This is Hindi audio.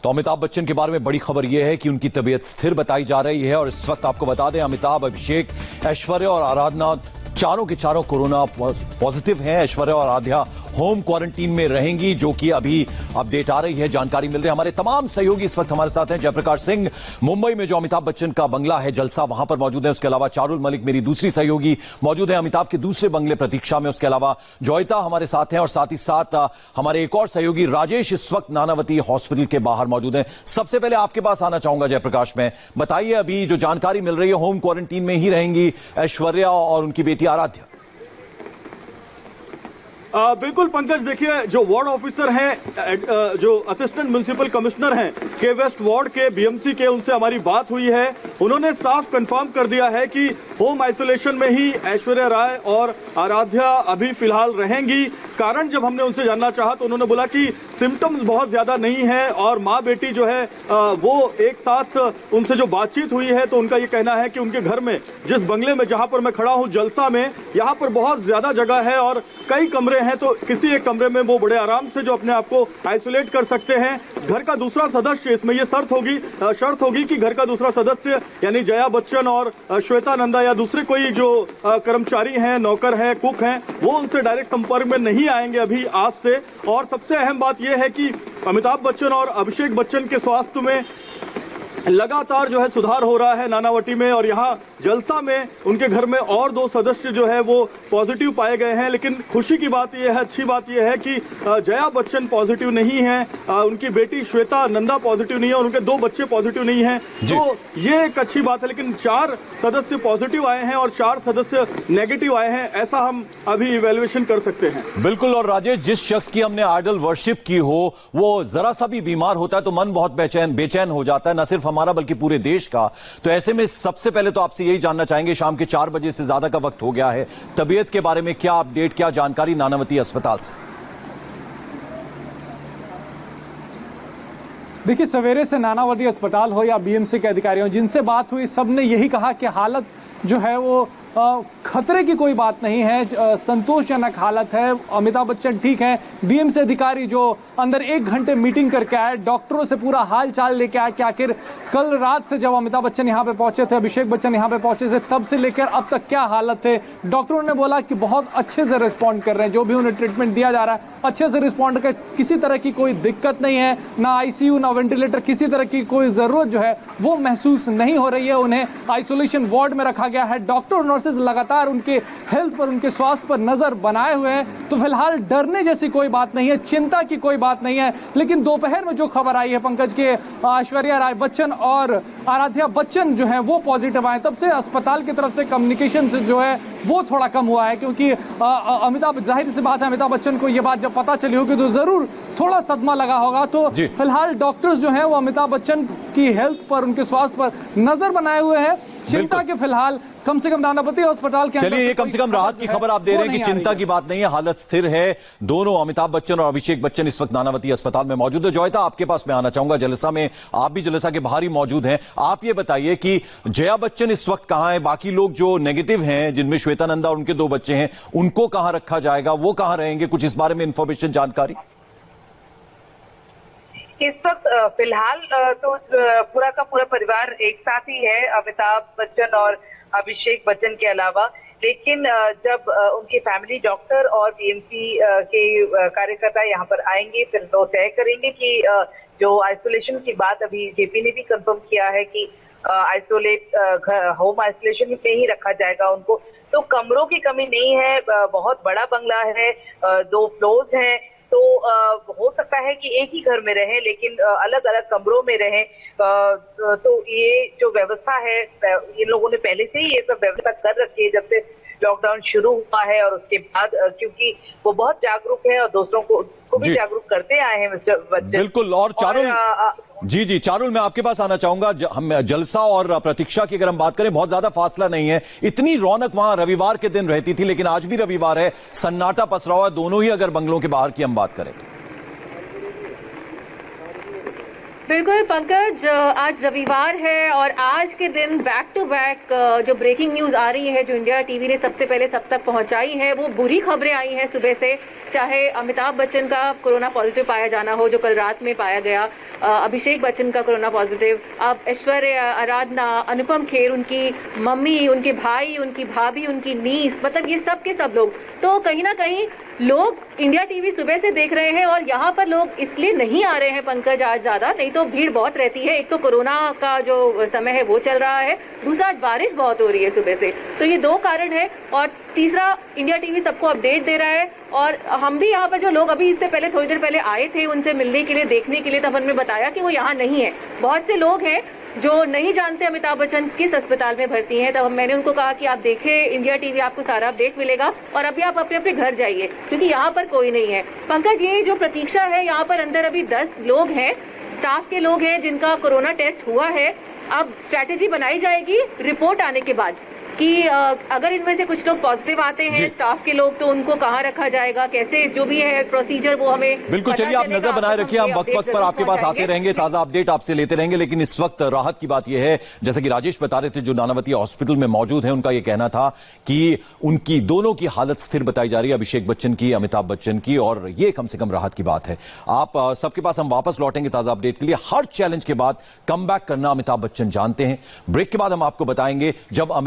तो अमिताभ बच्चन के बारे में बड़ी खबर यह है कि उनकी तबीयत स्थिर बताई जा रही है और इस वक्त आपको बता दें अमिताभ, अभिषेक, ऐश्वर्या और आराधना चारों के चारों कोरोना पॉजिटिव हैं। ऐश्वर्या और आराध्या होम क्वारंटीन में रहेंगी, जो कि अभी अपडेट आ रही है, जानकारी मिल रही है। हमारे तमाम सहयोगी इस वक्त हमारे साथ हैं। जयप्रकाश सिंह मुंबई में जो अमिताभ बच्चन का बंगला है जलसा, वहां पर मौजूद है। उसके अलावा चारुल मलिक मेरी दूसरी सहयोगी मौजूद है अमिताभ के दूसरे बंगले प्रतीक्षा में। उसके अलावा जॉयता हमारे साथ हैं और साथ ही साथ हमारे एक और सहयोगी राजेश इस वक्त नानावती हॉस्पिटल के बाहर मौजूद हैं। सबसे पहले आपके पास आना चाहूंगा जयप्रकाश में, बताइए अभी जो जानकारी मिल रही है होम क्वारंटीन में ही रहेंगी ऐश्वर्या और उनकी बेटी आराध्या। बिल्कुल पंकज, देखिए जो वार्ड ऑफिसर हैं, जो असिस्टेंट म्युनिसिपल कमिश्नर हैं के वेस्ट वार्ड के बीएमसी के, उनसे हमारी बात हुई है। उन्होंने साफ कंफर्म कर दिया है कि होम आइसोलेशन में ही ऐश्वर्या राय और आराध्या अभी फिलहाल रहेंगी। कारण जब हमने उनसे जानना चाहा तो उन्होंने बोला कि सिम्टम्स बहुत ज्यादा नहीं है और माँ बेटी जो है वो एक साथ, उनसे जो बातचीत हुई है तो उनका ये कहना है कि उनके घर में, जिस बंगले में जहां पर मैं खड़ा हूं जलसा में, यहाँ पर बहुत ज्यादा जगह है और कई कमरे हैं, तो किसी एक कमरे में वो बड़े आराम से जो अपने आप को आइसोलेट कर सकते हैं। घर का दूसरा सदस्य, इसमें ये शर्त होगी कि घर का दूसरा सदस्य यानी जया बच्चन और श्वेता नंदा या दूसरे कोई जो कर्मचारी हैं, नौकर हैं, कुक हैं, वो उनसे डायरेक्ट संपर्क में नहीं आएंगे अभी आज से। और सबसे अहम बात यह है कि अमिताभ बच्चन और अभिषेक बच्चन के स्वास्थ्य में लगातार जो है सुधार हो रहा है नानावटी में, और यहाँ जलसा में उनके घर में और 2 सदस्य जो है वो पॉजिटिव पाए गए हैं। लेकिन खुशी की बात यह है, अच्छी बात यह है कि जया बच्चन पॉजिटिव नहीं है, उनकी बेटी श्वेता नंदा पॉजिटिव नहीं है और उनके 2 बच्चे पॉजिटिव नहीं है, तो ये एक अच्छी बात है। लेकिन 4 सदस्य पॉजिटिव आए हैं और 4 सदस्य नेगेटिव आए हैं, ऐसा हम अभी इवेल्युएशन कर सकते हैं। बिल्कुल। और राजेश, जिस शख्स की हमने आइडल वर्शिप की हो वो जरा सा भी बीमार होता है तो मन बहुत बेचैन हो जाता है, न सिर्फ हमारा बल्कि पूरे देश का। तो ऐसे में सबसे पहले तो आपसे यही जानना चाहेंगे, शाम के 4 बजे से ज्यादा का वक्त हो गया है, तबीयत के बारे में क्या अपडेट, क्या जानकारी नानावती अस्पताल से? देखिए, सवेरे से नानावती अस्पताल हो या बीएमसी के अधिकारियों, जिनसे बात हुई, सबने यही कहा कि हालत जो है वो खतरे की कोई बात नहीं है, संतोषजनक हालत है, अमिताभ बच्चन ठीक है। बीएमसी अधिकारी जो अंदर 1 घंटे मीटिंग करके आए, डॉक्टरों से पूरा हाल चाल लेके आए कि आखिर कल रात से जब अमिताभ बच्चन यहाँ पे पहुंचे थे, अभिषेक बच्चन यहाँ पे पहुंचे थे, तब से लेकर अब तक क्या हालत है। डॉक्टरों ने बोला कि बहुत अच्छे से रिस्पॉन्ड कर रहे हैं, जो भी उन्हें ट्रीटमेंट दिया जा रहा है अच्छे से रिस्पॉन्ड कर, किसी तरह की कोई दिक्कत नहीं है, ना आईसीयू ना वेंटिलेटर, किसी तरह की कोई जरूरत जो है वो महसूस नहीं हो रही है। उन्हें आइसोलेशन वार्ड में रखा गया है। डॉक्टर और नर्सेज लगातार उनके हेल्थ पर, उनके स्वास्थ्य पर नजर बनाए हुए हैं। तो फिलहाल डरने जैसी कोई बात नहीं है, चिंता की कोई बात नहीं है। लेकिन दोपहर में जो खबर आई है पंकज के ऐश्वर्या राय बच्चन और आराध्या बच्चन जो है वो पॉजिटिव आए, तब से अस्पताल की तरफ से कम्युनिकेशन जो है वो थोड़ा कम हुआ है, क्योंकि अमिताभ, जाहिर सी बात है, अमिताभ बच्चन को ये बात जब पता चली होगी तो जरूर थोड़ा सदमा लगा होगा। तो फिलहाल डॉक्टर्स जो है वो अमिताभ बच्चन की हेल्थ पर, उनके स्वास्थ्य पर नजर बनाए हुए हैं। चिंता के फिलहाल कम से कम नानावती अस्पताल के, चलिए ये कम से कम राहत की खबर आप दे रहे हैं कि चिंता की बात नहीं है, हालत स्थिर है। दोनों अमिताभ बच्चन और अभिषेक बच्चन इस वक्त नानावती अस्पताल में मौजूद है। जॉयता, आपके पास मैं आना चाहूंगा, जलसा में आप भी जलसा के बाहर ही मौजूद हैं। आप ये बताइए कि जया बच्चन इस वक्त कहां है, बाकी लोग जो नेगेटिव हैं जिनमें श्वेता नंदा और उनके 2 बच्चे हैं, उनको कहां रखा जाएगा, वो कहां रहेंगे, कुछ इस बारे में इंफॉर्मेशन, जानकारी? इस वक्त फिलहाल तो पूरा का पूरा परिवार एक साथ ही है, अमिताभ बच्चन और अभिषेक बच्चन के अलावा। लेकिन जब उनके फैमिली डॉक्टर और बीएमसी के कार्यकर्ता यहाँ पर आएंगे, फिर वो तय करेंगे कि जो आइसोलेशन की बात अभी जेपी ने भी कंफर्म किया है कि होम आइसोलेशन में ही रखा जाएगा उनको। तो कमरों की कमी नहीं है, बहुत बड़ा बंगला है, 2 फ्लोर्स हैं, तो हो सकता है कि एक ही घर में रहें लेकिन अलग अलग कमरों में रहें। तो ये जो व्यवस्था है, इन लोगों ने पहले से ही ये सब व्यवस्था कर रखी है जब से लॉकडाउन शुरू हुआ है, और उसके बाद क्योंकि वो बहुत जागरूक है और दूसरों को भी जागरूक करते आए हैं मिस्टर बच्चन। बिल्कुल। और चारुल, जी चारुल, मैं आपके पास आना चाहूंगा। हम जलसा और प्रतीक्षा की अगर हम बात करें, बहुत ज्यादा फासला नहीं है, इतनी रौनक वहां रविवार के दिन रहती थी, लेकिन आज भी रविवार है, सन्नाटा पसरा हुआ है, दोनों ही अगर बंगलों के बाहर की हम बात करें तो। बिल्कुल पंकज, आज रविवार है और आज के दिन बैक टू बैक जो ब्रेकिंग न्यूज आ रही है, जो इंडिया टीवी ने सबसे पहले सब तक पहुंचाई है, वो बुरी खबरें आई हैं सुबह से। चाहे अमिताभ बच्चन का कोरोना पॉजिटिव पाया जाना हो, जो कल रात में पाया गया, अभिषेक बच्चन का कोरोना पॉजिटिव, अब ऐश्वर्या, आराधना, अनुपम खेर, उनकी मम्मी, उनके भाई, उनकी भाभी, उनकी नीस, मतलब ये सब के सब लोग, तो कहीं ना कहीं लोग इंडिया टीवी सुबह से देख रहे हैं और यहाँ पर लोग इसलिए नहीं आ रहे हैं पंकज आज ज्यादा, नहीं तो भीड़ बहुत रहती है। एक तो कोरोना का जो समय है वो चल रहा है, दूसरा आज बारिश बहुत हो रही है सुबह से, तो ये दो कारण है। और तीसरा, इंडिया टीवी सबको अपडेट दे रहा है और हम भी यहाँ पर जो लोग अभी इससे पहले थोड़ी देर पहले आए थे उनसे मिलने के लिए, देखने के लिए, तब हमने बताया कि वो यहाँ नहीं है। बहुत से लोग हैं जो नहीं जानते अमिताभ बच्चन किस अस्पताल में भर्ती हैं, तब मैंने उनको कहा कि आप देखें इंडिया टीवी, आपको सारा अपडेट मिलेगा और अभी आप अपने अपने घर जाइए क्योंकि यहाँ पर कोई नहीं है। पंकज, ये जो प्रतीक्षा है, यहाँ पर अंदर अभी 10 लोग हैं, स्टाफ के लोग हैं जिनका कोरोना टेस्ट हुआ है। अब स्ट्रैटेजी बनाई जाएगी रिपोर्ट आने के बाद कि अगर इनमें से कुछ लोग पॉजिटिव आते हैं स्टाफ के लोग, तो उनको कहाँ रखा जाएगा, कैसे जो भी है प्रोसीजर वो हमें बिल्कुल। चलिए, आप नजर बनाए रखिए, हम वक्त वक्त पर आपके पास आते रहेंगे, ताजा अपडेट आपसे लेते रहेंगे। लेकिन इस वक्त राहत की बात यह है, जैसे कि राजेश बता रहे थे, जो नानावती हॉस्पिटल में मौजूद है, उनका यह कहना था कि उनकी दोनों की हालत स्थिर बताई जा रही है, अभिषेक बच्चन की, अमिताभ बच्चन की, और ये कम से कम राहत की बात है। आप सबके पास हम वापस लौटेंगे ताजा अपडेट के लिए। हर चैलेंज के बाद कम बैक करना अमिताभ बच्चन जानते हैं। ब्रेक के बाद हम आपको बताएंगे, जब अमिताभ